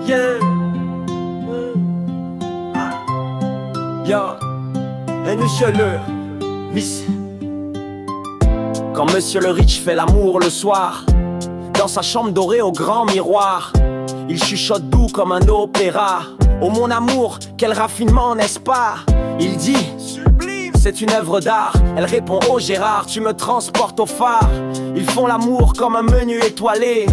Yeah. Yo, et monsieur le Miss. Quand monsieur le riche fait l'amour le soir, dans sa chambre dorée au grand miroir, il chuchote doux comme un opéra. Oh mon amour, quel raffinement, n'est-ce pas? Il dit sublime, c'est une œuvre d'art. Elle répond oh Gérard, tu me transportes au phare. Ils font l'amour comme un menu étoilé,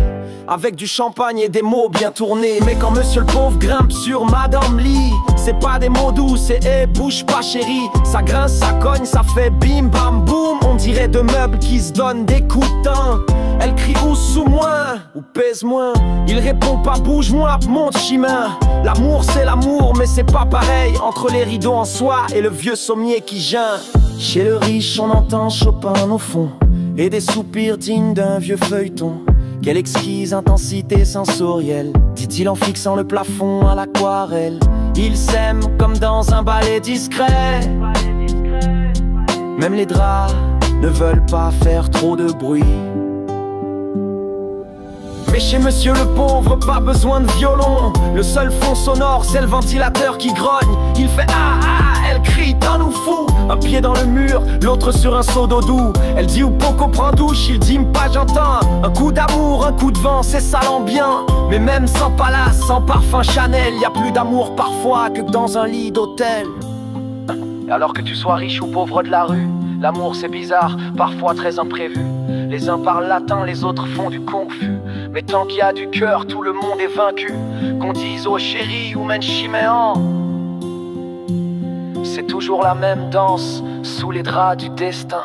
avec du champagne et des mots bien tournés. Mais quand monsieur le pauvre grimpe sur Madame Lee, c'est pas des mots doux, c'est hey, bouge pas chérie. Ça grince, ça cogne, ça fait bim bam boum. On dirait deux meubles qui se donnent des coups de temps. Elle crie ou sous moins, ou pèse moins. Il répond pas bouge-moi, monte chemin. L'amour c'est l'amour, mais c'est pas pareil entre les rideaux en soie et le vieux sommier qui geint. Chez le riche on entend Chopin au fond, et des soupirs dignes d'un vieux feuilleton. Quelle exquise intensité sensorielle, dit-il en fixant le plafond à l'aquarelle. Ils s'aiment comme dans un ballet discret. Même les draps ne veulent pas faire trop de bruit. Mais chez monsieur le pauvre, pas besoin de violon. Le seul fond sonore, c'est le ventilateur qui grogne. Il fait ah ah, elle crie, t'en nous fous. Un pied dans le mur, l'autre sur un seau d'eau doux. Elle dit où Poco prend douche, il dit pas j'entends. Un coup d'amour, un coup de vent, c'est ça l'ambiance. Mais même sans palace, sans parfum Chanel, y a plus d'amour parfois que dans un lit d'hôtel. Alors que tu sois riche ou pauvre de la rue, l'amour c'est bizarre, parfois très imprévu. Les uns parlent latin, les autres font du confus. Mais tant qu'il y a du cœur, tout le monde est vaincu. Qu'on dise oh chéri ou menchiméan, c'est toujours la même danse sous les draps du destin.